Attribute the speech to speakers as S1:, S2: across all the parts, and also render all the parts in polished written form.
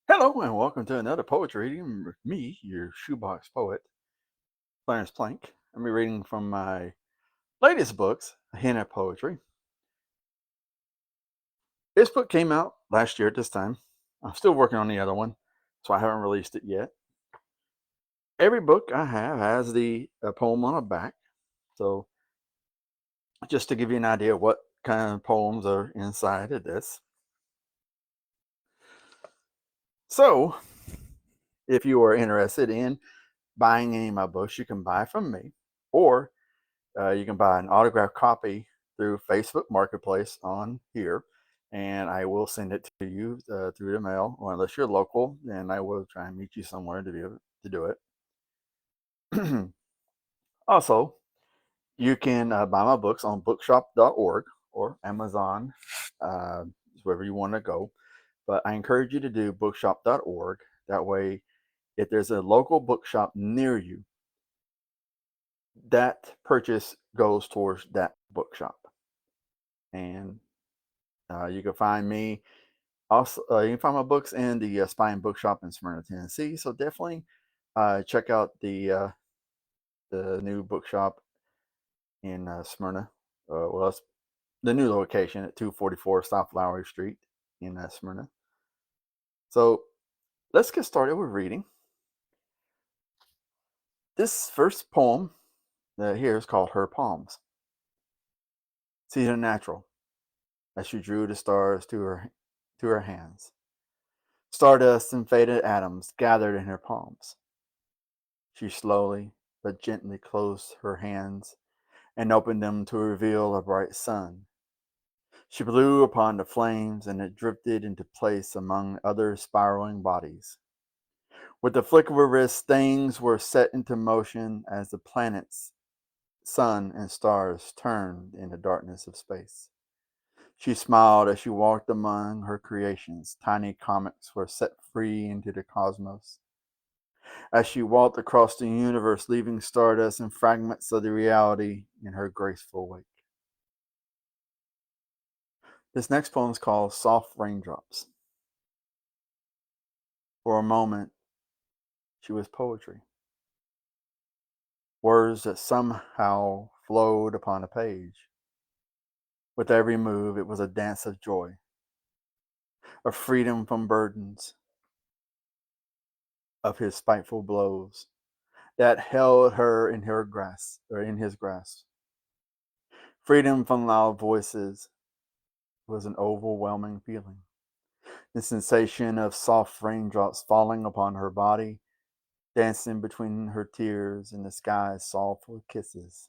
S1: Hello and welcome to another poetry reading with me, your shoebox poet, ClarencePlank. I'm reading from my latest books, A Hint at Poetry. This book came out last year at this time. I'm still working on the other one, so I haven't released it yet. Every book I have has the poem on the back, so just to give you an idea of what kind of poems are inside of this. So, if you are interested in buying any of my books, you can buy from me, or you can buy an autographed copy through Facebook Marketplace on here, and I will send it to you through the mail. Or unless you're local, then I will try and meet you somewhere to be able to do it. Also, you can buy my books on Bookshop.org or Amazon, wherever you want to go. But I encourage you to do Bookshop.org. That way, if there's a local bookshop near you, that purchase goes towards that bookshop. And you can find me also. You can find my books in the Spine Bookshop in Smyrna, Tennessee. So definitely check out the new bookshop in Smyrna. Well, it's the new location at 244 South Lowry Street in Smyrna. So let's get started with reading. This first poem here is called Her Palms. See the natural as she drew the stars to her hands. Stardust and faded atoms gathered in her palms. She slowly but gently closed her hands and opened them to reveal a bright sun. She blew upon the flames and it drifted into place among other spiraling bodies. With the flick of her wrist, things were set into motion as the planets, sun, and stars turned in the darkness of space. She smiled as she walked among her creations. Tiny comets were set free into the cosmos. As she walked across the universe, leaving stardust and fragments of the reality in her graceful wake. This next poem is called Soft Raindrops. For a moment, she was poetry. Words that somehow flowed upon a page. With every move, it was a dance of joy, of freedom from burdens, of his spiteful blows that held her in her grasp, or in his grasp. Freedom from loud voices was an overwhelming feeling. The sensation of soft raindrops falling upon her body, dancing between her tears and the sky's soulful kisses.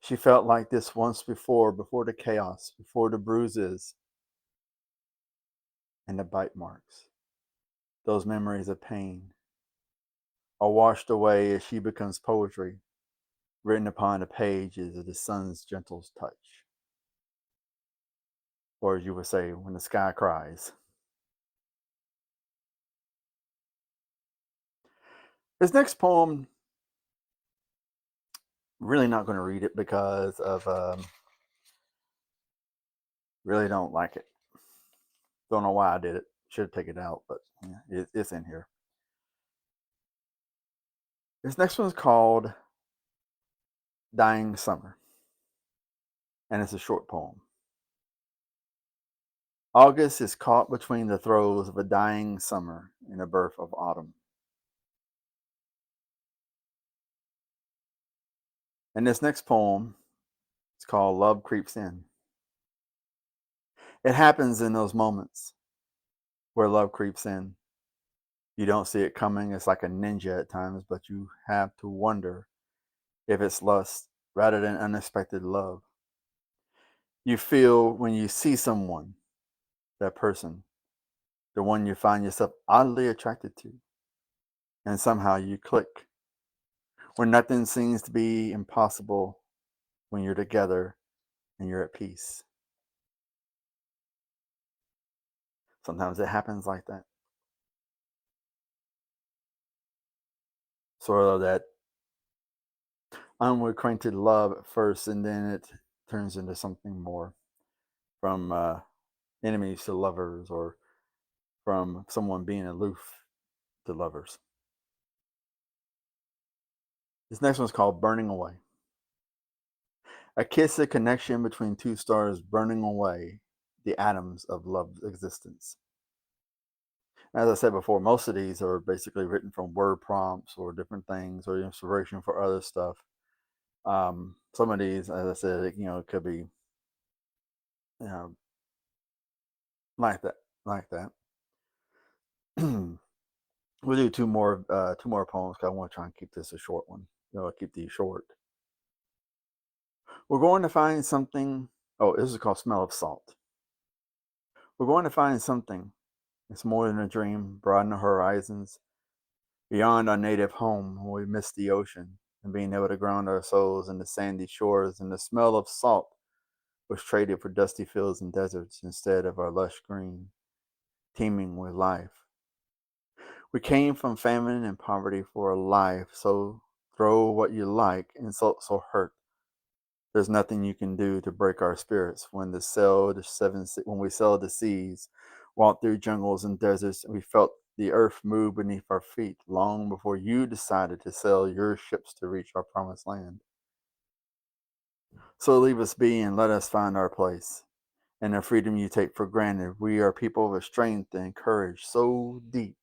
S1: She felt like this once before the chaos, before the bruises and the bite marks. Those memories of pain are washed away as she becomes poetry, written upon the pages of the sun's gentle touch. Or as you would say, when the sky cries. This next poem, really not going to read it because of really don't like it. Don't know why I did it. Should take it out, but yeah, it's in here. This next one is called Dying Summer, and it's a short poem. August is caught between the throes of a dying summer and the birth of autumn. And this next poem is called Love Creeps In. It happens in those moments where love creeps in. You don't see it coming. It's like a ninja at times, but you have to wonder if it's lust rather than unexpected love. You feel when you see someone, that person, the one you find yourself oddly attracted to, and somehow you click. Where nothing seems to be impossible when you're together and you're at peace. Sometimes it happens like that. Sort of that unacquainted love at first, and then it turns into something more, from enemies to lovers, or from someone being aloof to lovers. This next one's called Burning Away. A kiss, a connection between two stars burning away the atoms of love's existence. As I said before, most of these are basically written from word prompts or different things or inspiration for other stuff. Some of these, as I said, it could be, like that, like that. We'll do two more poems because I want to try and keep this a short one. Keep these short. We're going to find something. Oh, this is called Smell of Salt. We're going to find something. It's more than a dream, broaden the horizons. Beyond our native home, we miss the ocean and being able to ground our souls in the sandy shores, and the smell of salt was traded for dusty fields and deserts instead of our lush green, teeming with life. We came from famine and poverty for a life, so throw what you like, insult so hurt. There's nothing you can do to break our spirits when when we sailed the seas, walked through jungles and deserts, and we felt the earth move beneath our feet long before you decided to sail your ships to reach our promised land. So leave us be and let us find our place. And the freedom you take for granted. We are people of strength and courage so deep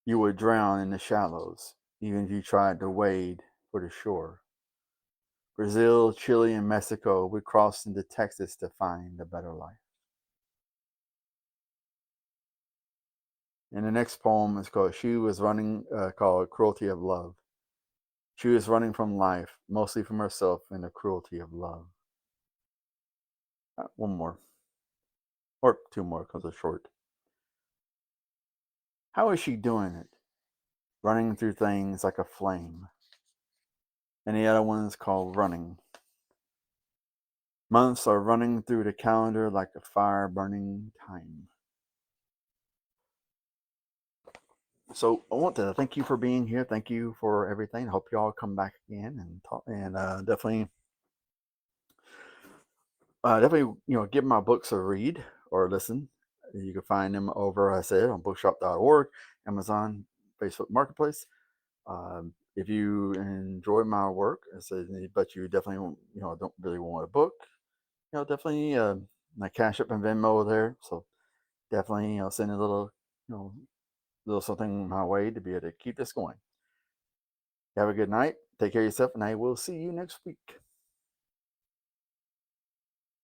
S1: you would drown in the shallows, even if you tried to wade for the shore. Brazil, Chile, and Mexico, we crossed into Texas to find a better life. And the next poem is called She Was Running, called Cruelty of Love. She was running from life, mostly from herself, in the cruelty of love. One more, or two more because they're short. How is she doing it? Running through things like a flame. And the other one is called Running. Months are running through the calendar like a fire burning time. So I want to thank you for being here. Thank you for everything. I hope you all come back again and talk, and definitely give my books a read or listen. You can find them over, I said, on bookshop.org, Amazon, Facebook Marketplace. If you enjoy my work, I said, but you definitely don't really want a book, definitely my Cash App and Venmo there. So definitely send a little little something my way to be able to keep this going. Have a good night. Take care of yourself, and I will see you next week.